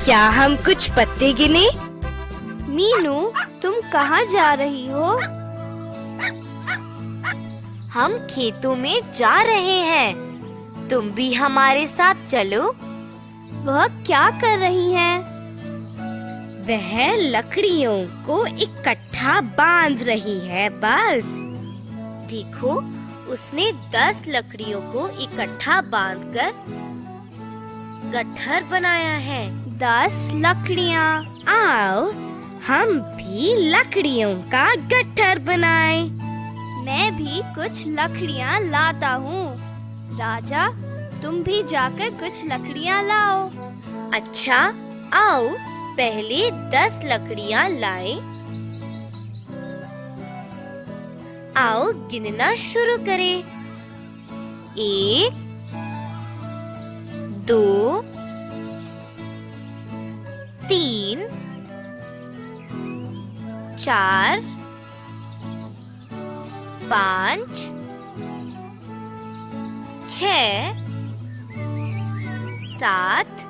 क्या हम कुछ पत्ते गिने? मीनू, तुम कहाँ जा रही हो? हम खेतों में जा रहे हैं। तुम भी हमारे साथ चलो। वह क्या कर रही हैं? वह लकड़ियों को इकट्ठा बांध रही है बस। देखो, उसने 10 लकड़ियों को इकट्ठा बांधकर गट्ठर बनाया है। 10 लकड़ियाँ। आओ हम भी लकड़ियों का गट्ठर बनाएं। मैं भी कुछ लकड़ियाँ लाता हूँ। राजा, तुम भी जाकर कुछ लकड़ियाँ लाओ। अच्छा, आओ पहले 10 लकड़ियाँ लाएं। आओ गिनना शुरू करें। 1 2 3 4 5 6 7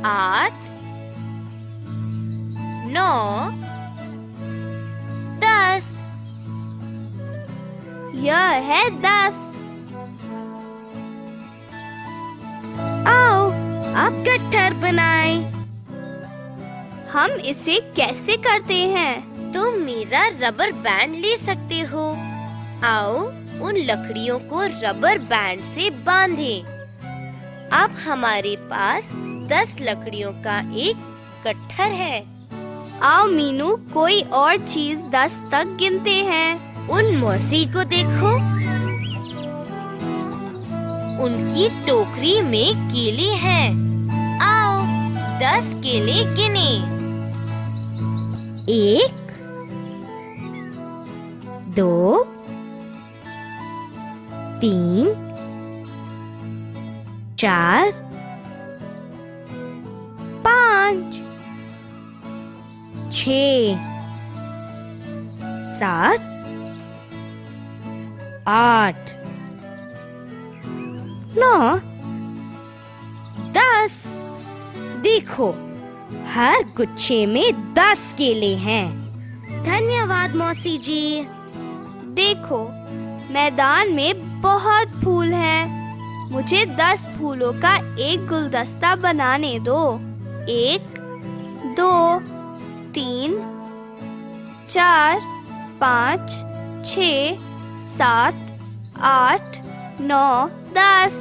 8 9 10। यह है 10। आओ अब गट्ठर बनाएं। हम इसे कैसे करते हैं? तुम मेरा रबर बैंड ले सकते हो। आओ उन लकड़ियों को रबर बैंड से बांधें। अब हमारे पास 10 लकड़ियों का एक गट्ठर है। आओ मीनू, कोई और चीज 10 तक गिनते हैं। उन मौसी को देखो, उनकी टोकरी में केले हैं। आओ 10 केले गिने। 1 2 3 4 5 6 7 8 9 10। देखो, हर गुच्छे में 10 केले हैं। धन्यवाद मौसी जी। देखो, मैदान में बहुत फूल हैं। मुझे 10 फूलों का एक गुलदस्ता बनाने दो। 1 2 3 4 5 6 7 8 9 10।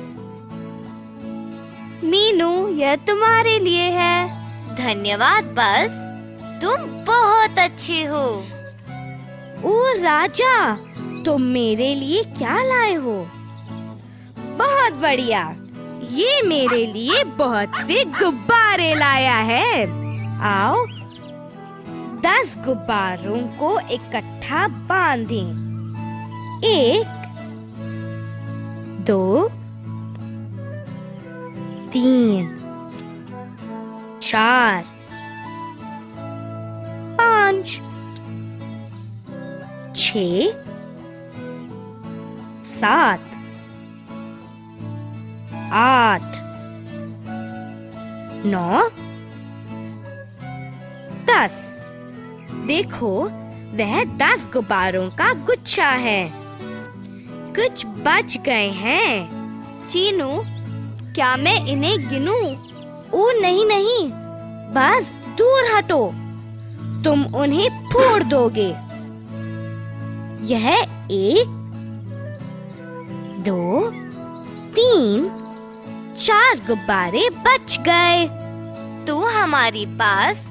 मीनू, यह तुम्हारे लिए है। धन्यवाद बस, तुम बहुत अच्छे हो। ओ राजा, तुम मेरे लिए क्या लाए हो? बहुत बढ़िया, ये मेरे लिए बहुत से गुब्बारे लाया है। आओ 10 गुब्बारों को इकट्ठा बांधें। 1 2 3 4 5 6 7 8 9 10। देखो, वह 10 गुब्बारों का गुच्छा है। कुछ बच गए हैं। चीनू, क्या मैं इन्हें गिनूं? ओ नहीं नहीं, बस दूर हटो, तुम उन्हें फोड़ दोगे। यह 1 2 3 4 गुब्बारे बच गए। तो हमारे पास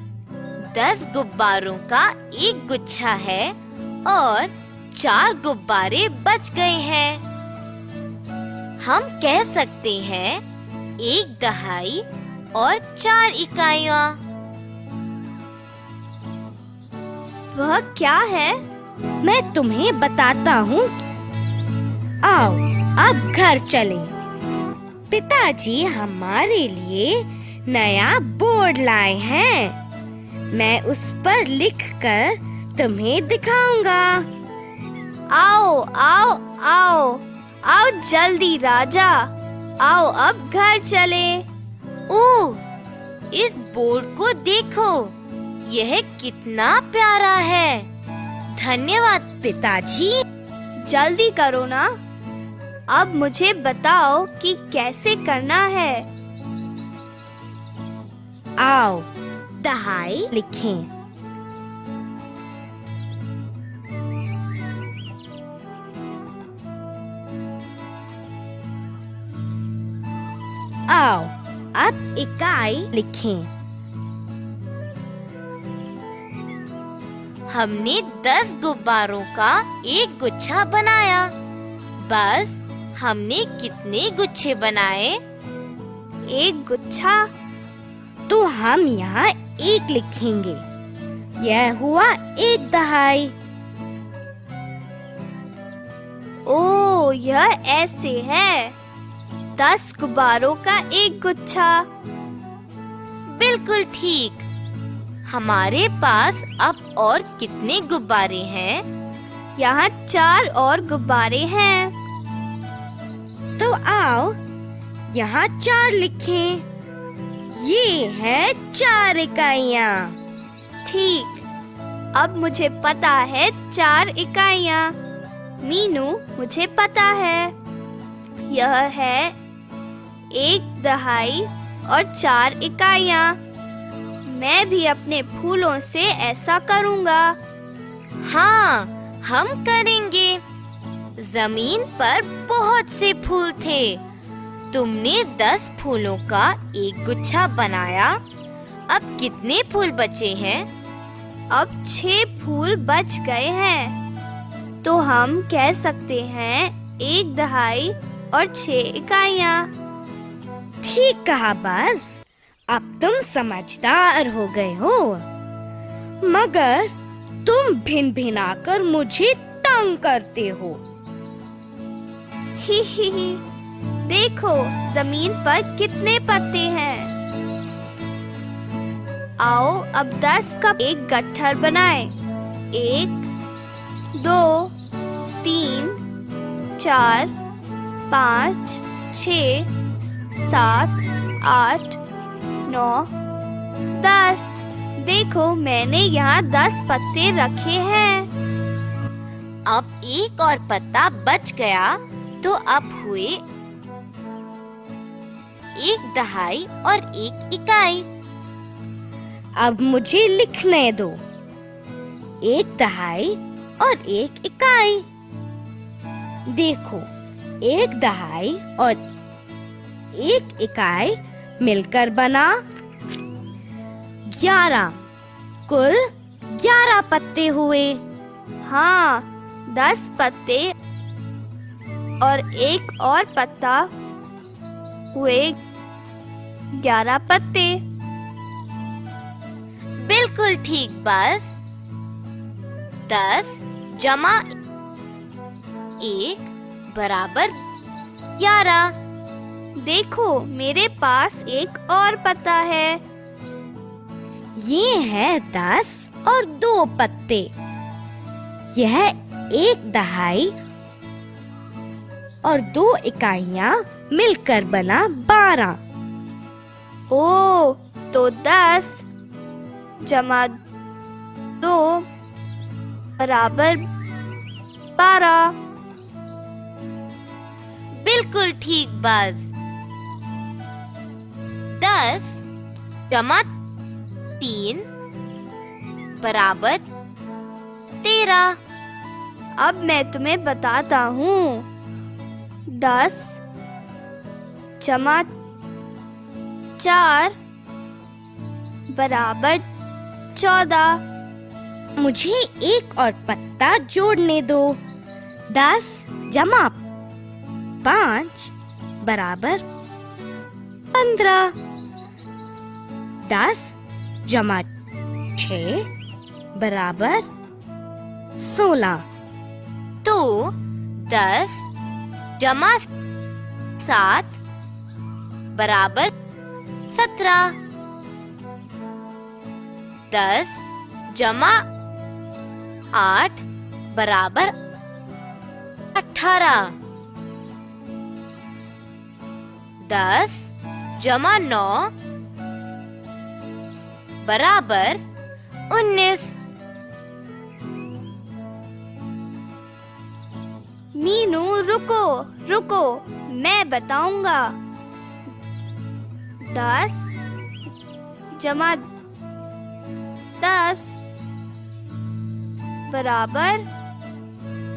10 गुब्बारों का एक गुच्छा है और 4 गुब्बारे बच गए हैं। हम कह सकते हैं 1 दहाई और 4 इकाइयाँ। वह क्या है? मैं तुम्हें बताता हूँ। आओ अब घर चलें। पिताजी हमारे लिए नया बोर्ड लाए हैं। मैं उस पर लिखकर तुम्हें दिखाऊंगा। आओ आओ आओ आओ जल्दी राजा, आओ अब घर चले। ओह, इस बोर्ड को देखो, यह कितना प्यारा है। धन्यवाद पिताजी। जल्दी करो ना। अब मुझे बताओ कि कैसे करना है। आओ दहाई लिखें। आओ अब इकाई लिखें। हमने 10 गुब्बारों का एक गुच्छा बनाया। बस हमने कितने गुच्छे बनाए? एक गुच्छा। तो हम यहाँ 1 लिखेंगे। यह हुआ 1 दहाई। ओ, यह ऐसे है। 10 गुब्बारों का एक गुच्छा। बिल्कुल ठीक। हमारे पास अब और कितने गुब्बारे हैं? यहाँ 4 और गुब्बारे हैं। तो आओ यहाँ 4 लिखें। ये है 4 इकाइयाँ। ठीक, अब मुझे पता है 4 इकाइयाँ। मीनू, मुझे पता है। यह है 1 दहाई और 4 इकाइयाँ। मैं भी अपने फूलों से ऐसा करूँगा। हाँ, हम करेंगे। जमीन पर बहुत से फूल थे। तुमने 10 फूलों का एक गुच्छा बनाया। अब कितने फूल बचे हैं? अब 6 फूल बच गए हैं। तो हम कह सकते हैं 1 दहाई और 6 इकाइयाँ। ठीक कहा बाज। अब तुम समझदार हो गए हो। मगर तुम भिन भिनाकर मुझे तंग करते हो। ही ही। देखो जमीन पर कितने पत्ते हैं। आओ अब 10 का एक गट्ठर बनाएं। 1, 2, 3, 4, 5, 6, 7, 8, 9, 10। देखो मैंने यहाँ 10 पत्ते रखे हैं। अब एक और पत्ता बच गया, तो अब हुए 1 दहाई और 1 इकाई। अब मुझे लिखने दो। 1 दहाई और 1 इकाई। देखो 1 दहाई और 1 इकाई मिलकर बना 11। कुल 11 पत्ते हुए। हाँ, 10 पत्ते और एक और पत्ता हुए 11 पत्ते। बिल्कुल ठीक बाज। 10 जमा 1 बराबर 11। देखो मेरे पास एक और पत्ता है। ये है 10 और 2 पत्ते। यह 1 दहाई और 2 इकाइयाँ मिलकर बना 12। ओ, तो 10 जमा 2 बराबर 12। बिल्कुल ठीक बाज। 10 जमा 3 बराबर 13। अब मैं तुम्हें बताता हूँ। 10 जमा 4 बराबर 14। मुझे एक और पत्ता जोड़ने दो। 10 जमा 5 बराबर 15। 10 जमा 6 बराबर 16। तो 10 जमा 7 बराबर 17। 10 जमा 8 बराबर 18। 10 जमा 9 बराबर 19। मीनू रुको रुको, मैं बताऊंगा। 10 जमा 10 बराबर,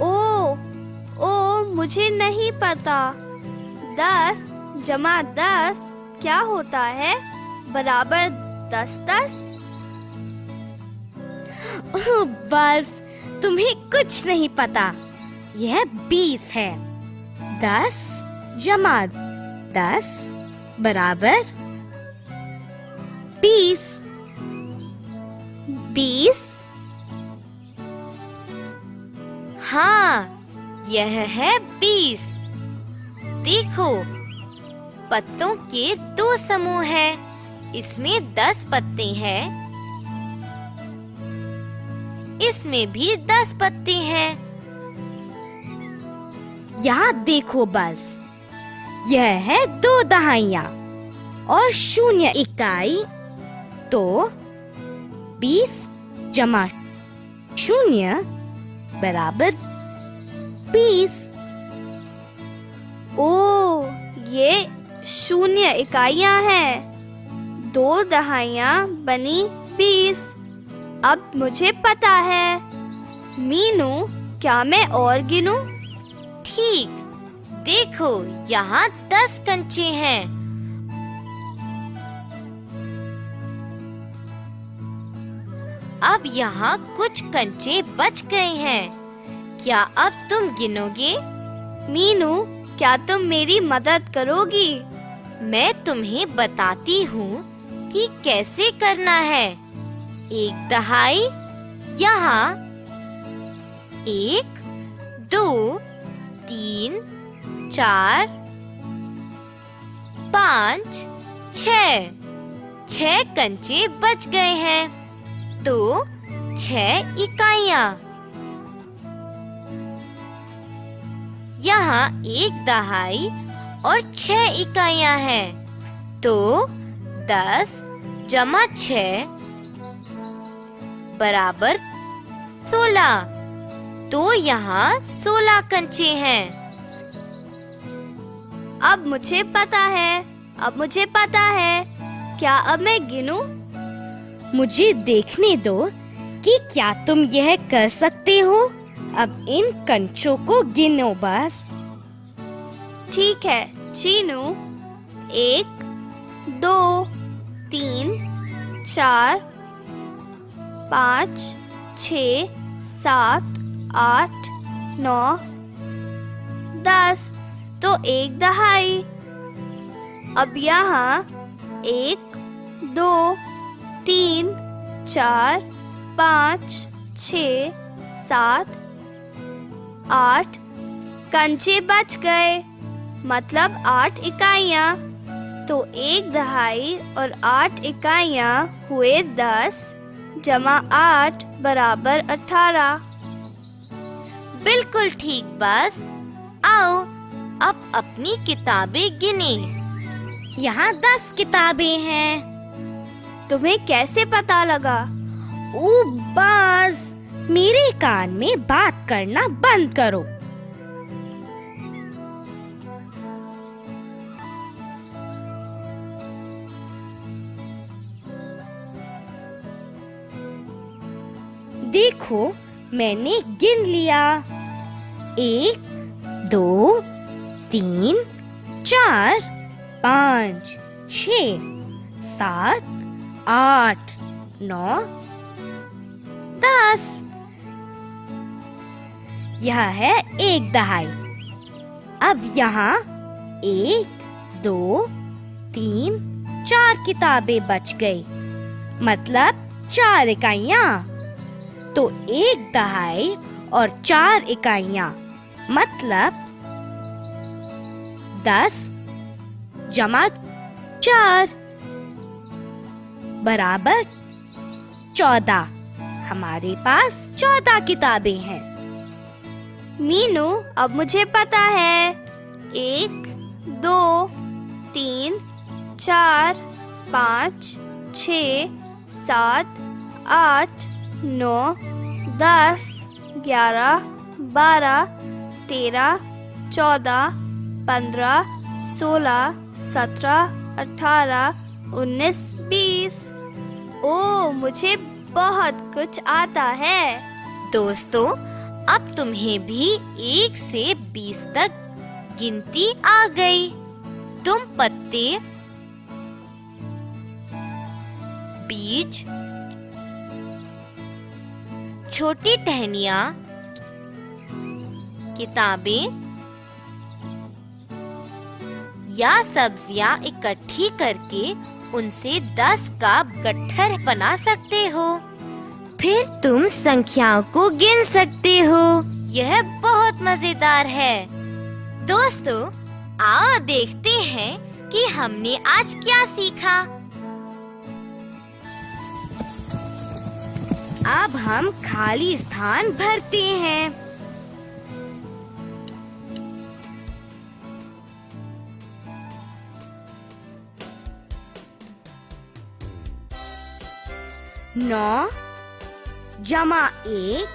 ओ मुझे नहीं पता। 10 जमा 10 क्या होता है? बराबर 10। ओह, बस तुम्हें कुछ नहीं पता। यह 20 है। 10 जमा 10 बराबर 20। 20? हाँ, यह है 20। देखो, पत्तों के 2 समूह हैं। इसमें 10 पत्ते हैं, इसमें भी 10 पत्ते हैं। यहाँ देखो बस, यह है 2 दहाइयाँ और 0 इकाई, तो 20 जमा 0 बराबर 20। ओ, ये 0 इकाइयां हैं। 2 दहाइयां बनी 20। अब मुझे पता है। मीनू, क्या मैं और गिनूं? ठीक, देखो यहाँ 10 कंचे हैं। अब यहाँ कुछ कंचे बच गए हैं। क्या अब तुम गिनोगे? मीनू, क्या तुम मेरी मदद करोगी? मैं तुम्हें बताती हूँ कि कैसे करना है। 1 दहाई यहाँ, 1 2 3 4 5 6 कंचे बच गए हैं, तो 6 इकाइयाँ। यहाँ 1 दहाई और 6 इकाइयाँ हैं, तो 10 जमा 6 बराबर 16। तो यहाँ 16 कंचे हैं। अब मुझे पता है। क्या अब मैं गिनूं? मुझे देखने दो कि क्या तुम यह कर सकते हो। अब इन कंचों को गिनो बस। ठीक है, चीनू। 1 2 3 4 5 6 7 8 9 10, तो 1 दहाई। अब यहाँ 1 2 3 4 5 6 7 8 कंचे बच गए, मतलब 8 इकाइयाँ। तो 1 दहाई और 8 इकाइयाँ हुए 10 जमा 8 बराबर 18। बिल्कुल ठीक। बस आओ अब अपनी किताबें गिने। यहाँ 10 किताबें हैं। तुम्हें कैसे पता लगा? ओ बस, मेरे कान में बात करना बंद करो। देखो, मैंने गिन लिया। 1 2 3 4 5 6 7 8 9 10। यह है 1 दहाई। अब यहाँ 1 2 3 4 किताबें बच गई, मतलब 4 इकाइयाँ। तो 1 दहाई और 4 इकाइयाँ, मतलब 10 जमा 4 बराबर 14। हमारे पास 14 किताबें हैं। मीनू, अब मुझे पता है। 1 2 3 4 5 6 7, 8, 9, 10, 11, 12, 13, 14, 15, 16, 17, 18, 19, 20। ओह, मुझे बहुत कुछ आता है। दोस्तों, अब तुम्हें भी 1 से 20 तक गिनती आ गई। तुम पत्ते, बीज, छोटी टहनियाँ, किताबें या सब्जियाँ इकट्ठी करके उनसे 10 का गट्ठर बना सकते हो। फिर तुम संख्याओं को गिन सकते हो। यह बहुत मजेदार है। दोस्तों, आओ देखते हैं कि हमने आज क्या सीखा। अब हम खाली स्थान भरते हैं। नौ जमा 1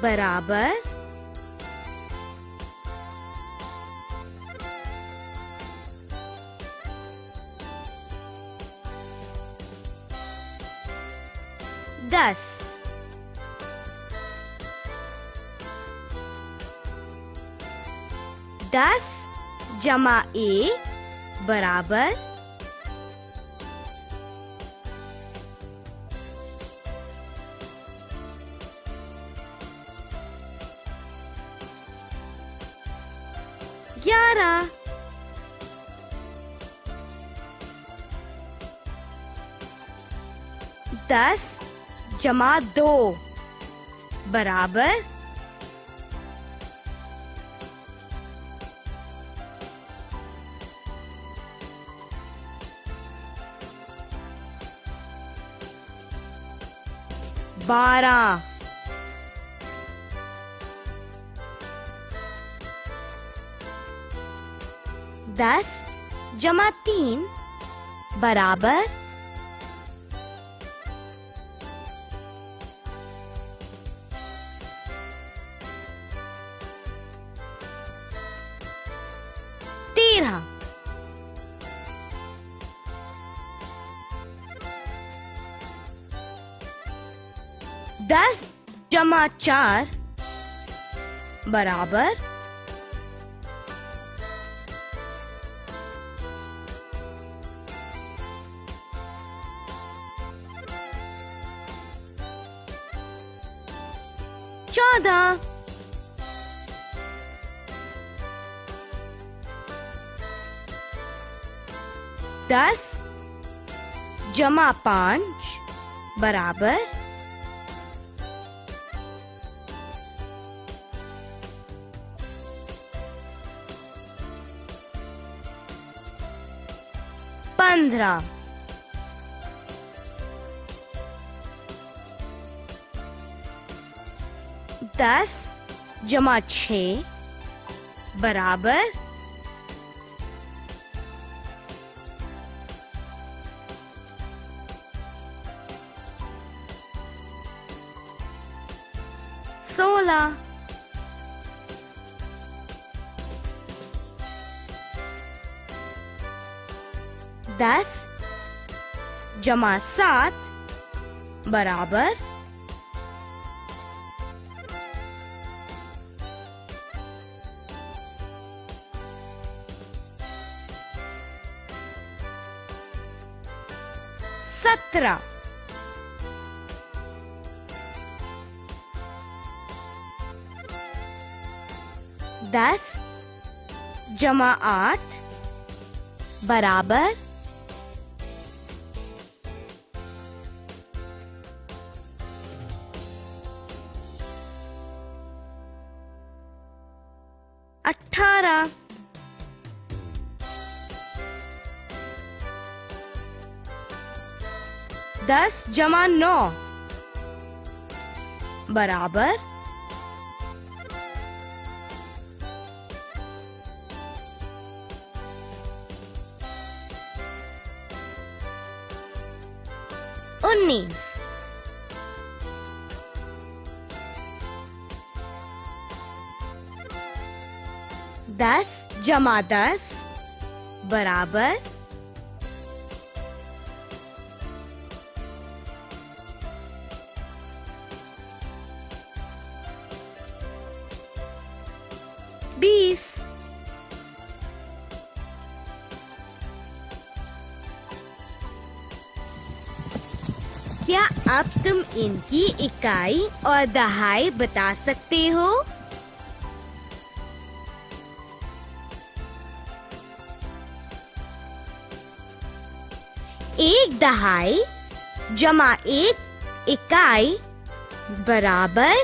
बराबर 10। 10 जमा 1 बराबर 11। 10 जमा 2 बराबर 12। 10 जमा 3 बराबर 13। 10 जमा 4 बराबर 14। 10 जमा 5 बराबर 15। 10 जमा 6 बराबर 16। 10 जमा 7 बराबर 17। 10 जमा 8 बराबर 18। 10 जमा 9 बराबर 19 10 जमा 10 बराबर 20 क्या अब तुम इनकी इकाई और दहाई बता सकते हो? एक दहाई जमा एक इकाई बराबर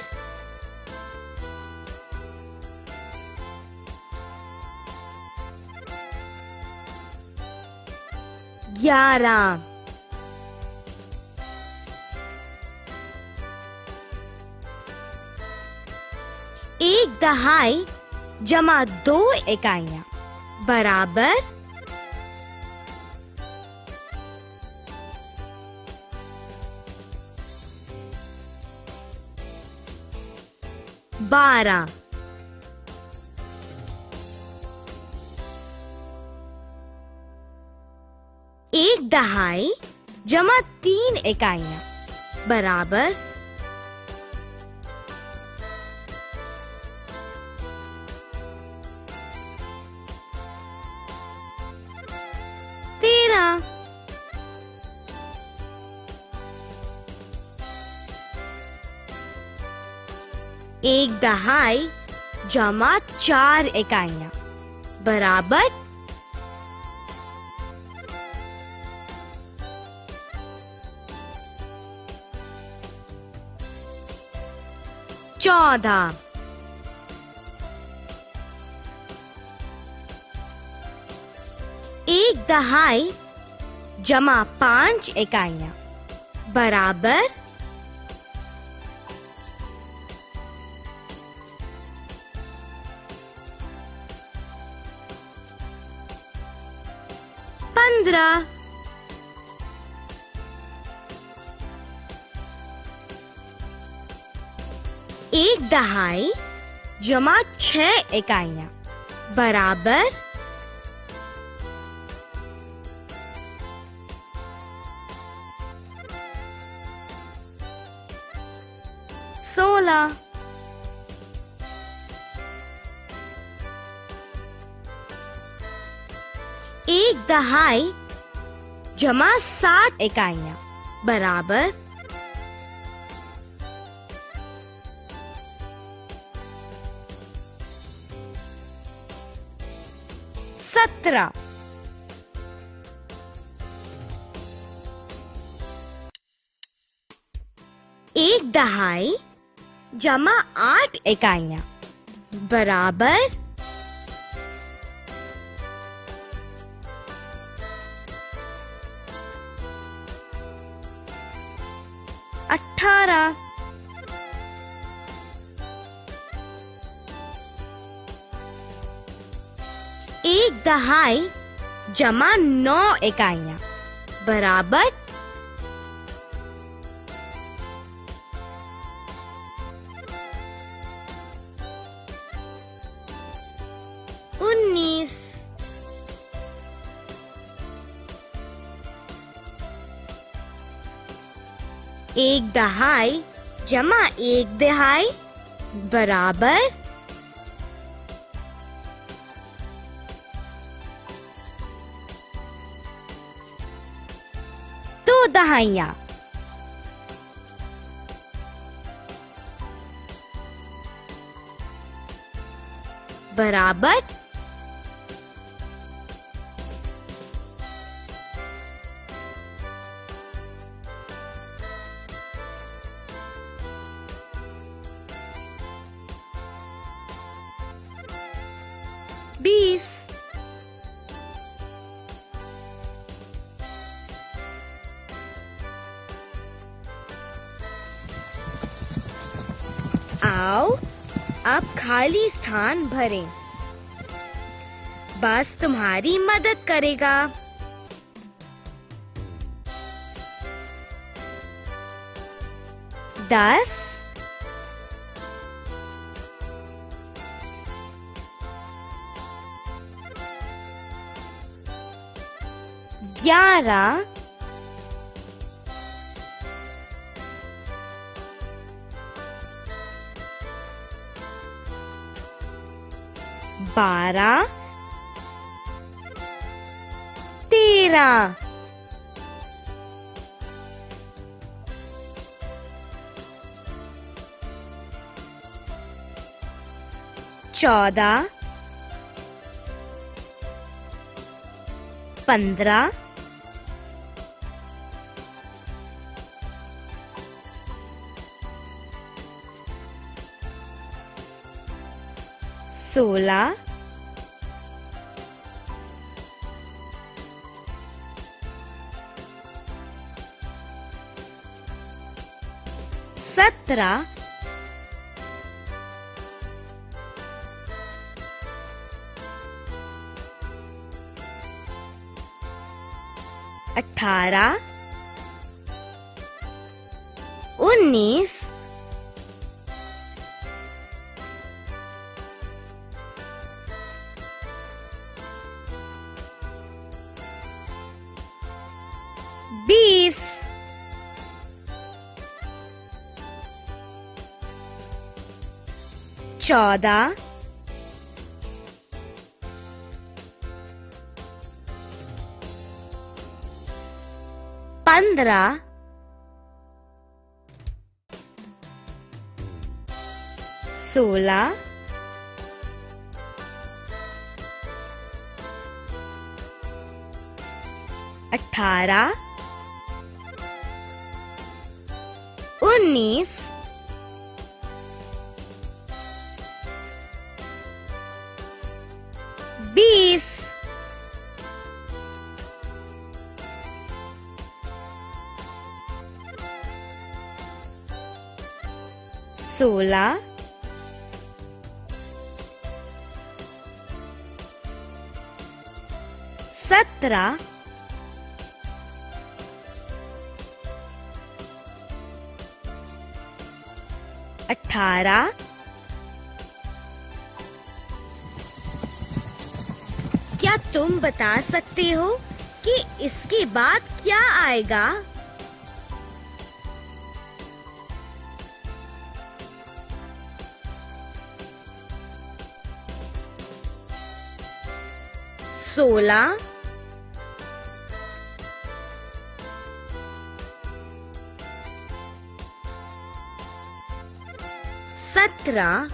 11। एक दहाई जमा 2 इकाइयां बराबर 12। एक दहाई जमा 3 इकाइयां बराबर 13। एक दहाई जमा 4 इकाइयां बराबर 14। एक दहाई जमा 5 इकाइयां बराबर 15। एक दहाई जमा 6 इकाइयां बराबर 16। एक दहाई जमा 7 इकाइयां बराबर 17। एक दहाई जमा 8 इकाइयां बराबर 18। एक दहाई जमा 9 इकाइयां बराबर 19। एक दहाई जमा 1 दहाई बराबर 2 दहाइयां। बराबर 20। आओ अब खाली स्थान भरें। बस तुम्हारी मदद करेगा। 10 11 12 13 14 15 16 17 18 19 20 14 15 16 18 19 20 16 17 18 क्या तुम बता सकते हो कि इसके बाद क्या आएगा? सोलह 17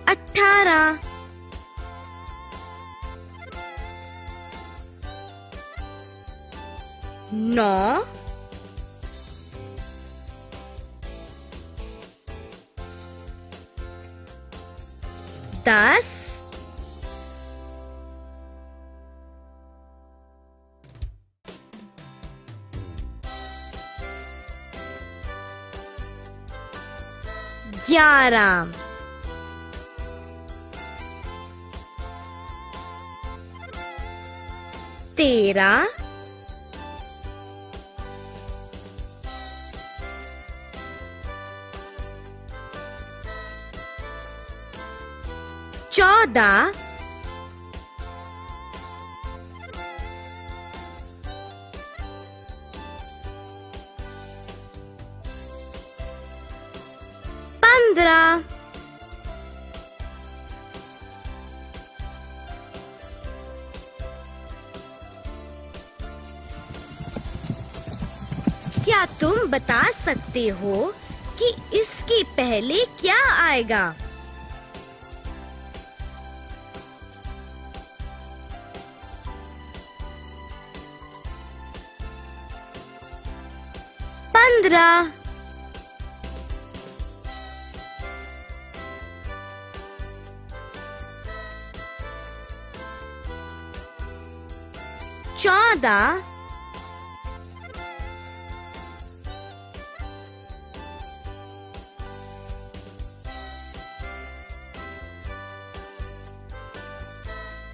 18 9 10 11 13 14 15 क्या तुम बता सकते हो कि इसके पहले क्या आएगा? पंद्रह 14 15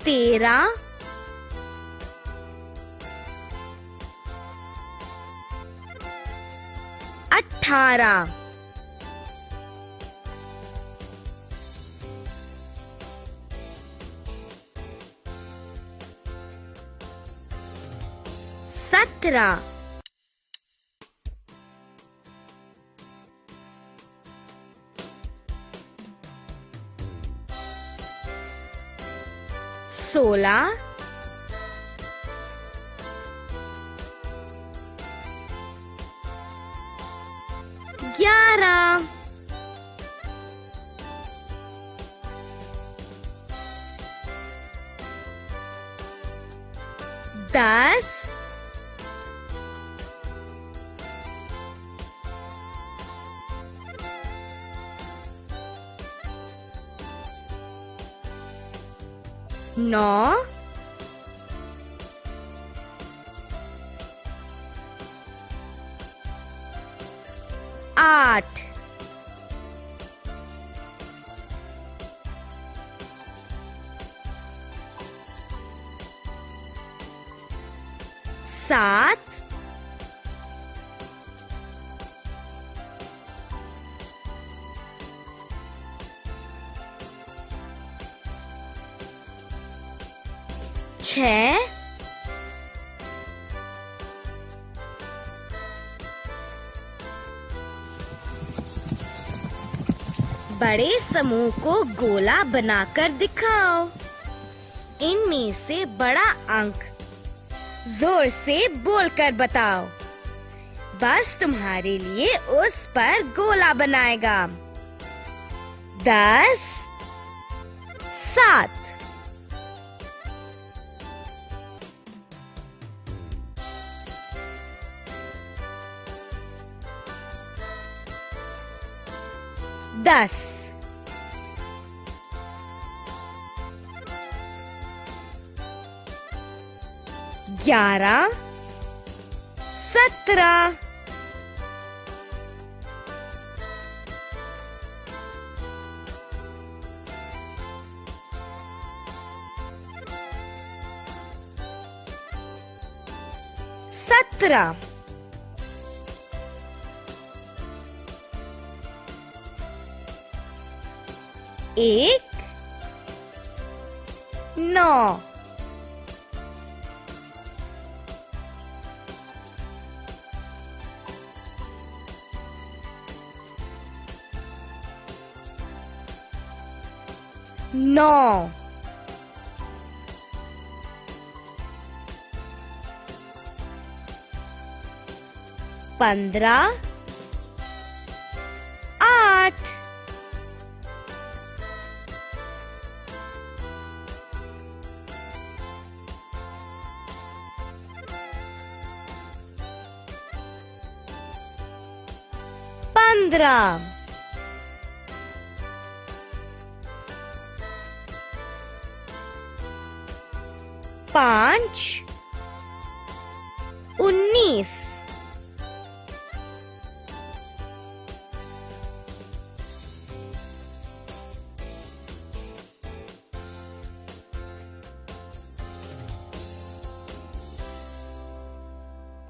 13 18 17 16 11 10 9 8 7 6 बड़े समूह को गोला बनाकर दिखाओ। इनमें से बड़ा अंक जोर से बोलकर बताओ। बस तुम्हारे लिए उस पर गोला बनाएगा। 10 7 10 11 17 17 1 9 9 15 8 15 5 19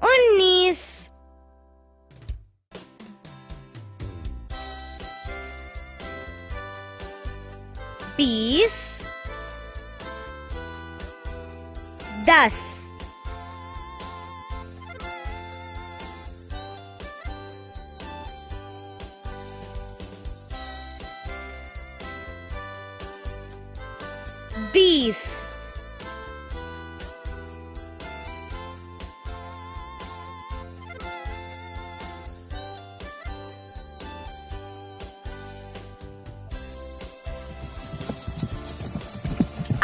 19 20 10 20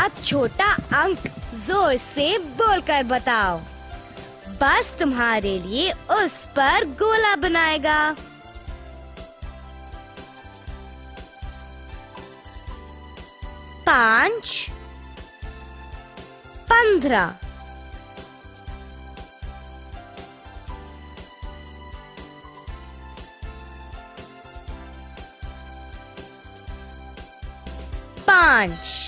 अब छोटा अंक जोर से बोलकर बताओ। बस तुम्हारे लिए उस पर गोला बनाएगा। 5 15 5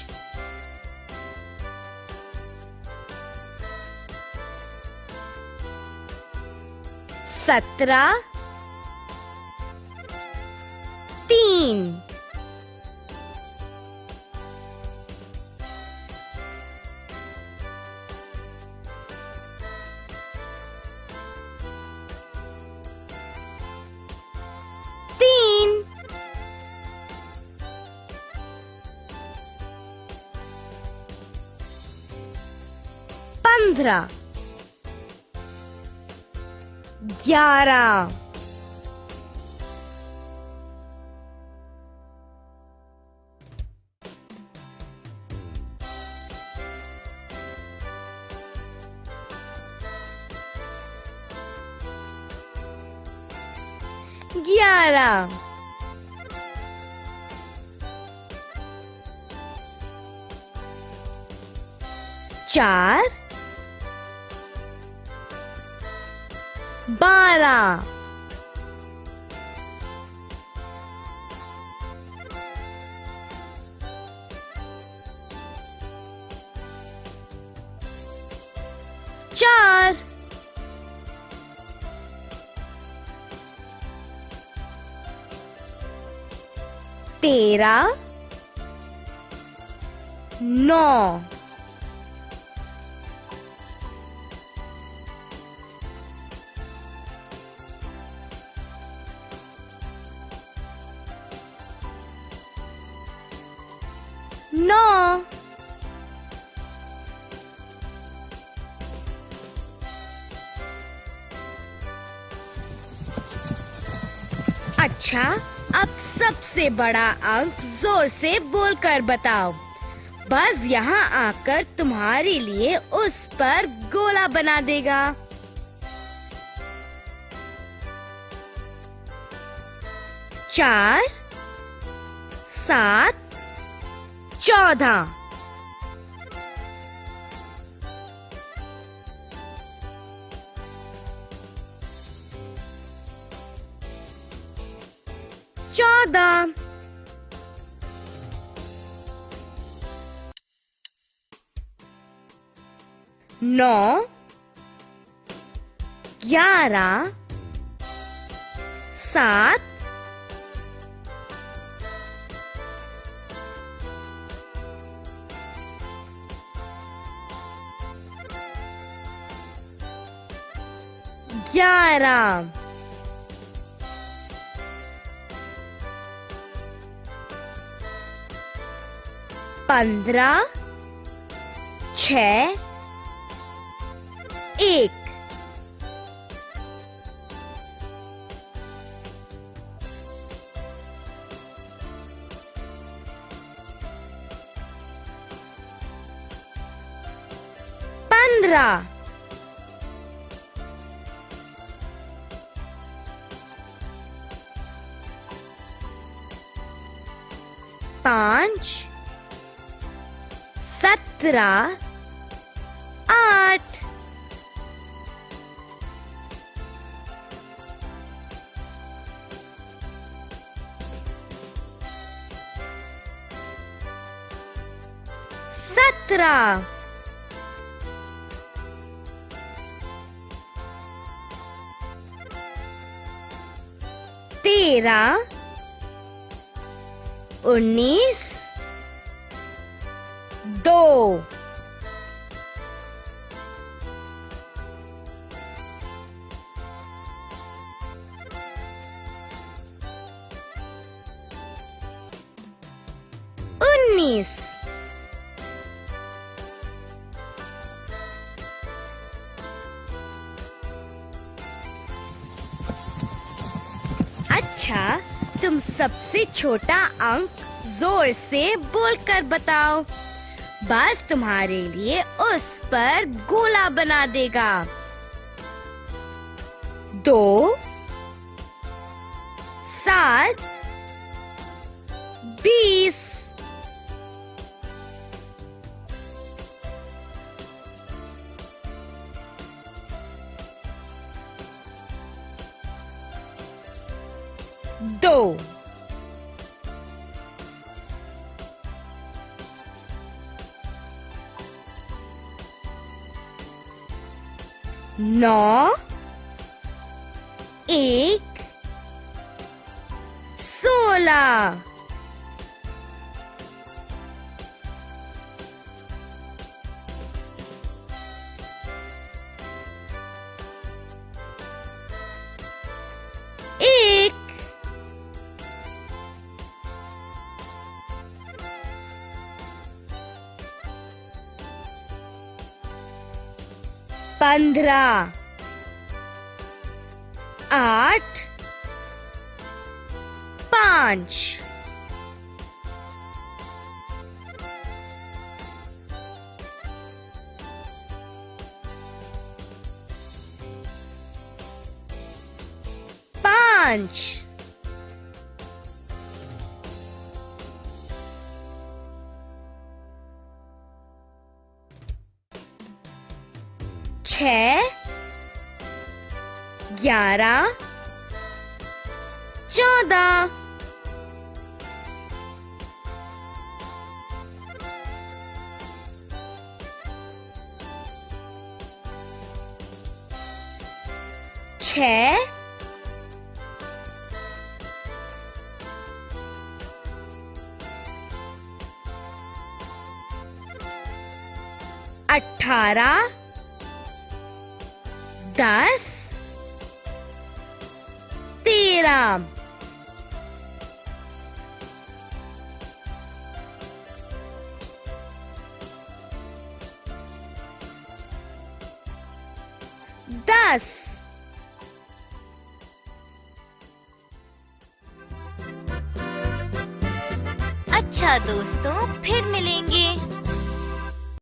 17 3 3 15 11 11 4 12 4 13 9 9 अच्छा, अब सबसे बड़ा अंक जोर से बोलकर बताओ। बस यहाँ आकर तुम्हारे लिए उस पर गोला बना देगा। 4 7 14 14 9 11 7 11 15 6 1 15 5 17 8 17 13 19 2 19 अच्छा, तुम सबसे छोटा अंक जोर से बोलकर बताओ। बस तुम्हारे लिए उस पर गोला बना देगा। 2 7 20 2 9 एक 16 एक 15 8 5 5 6 11 14 6 18 10 13 10 अच्छा दोस्तों, फिर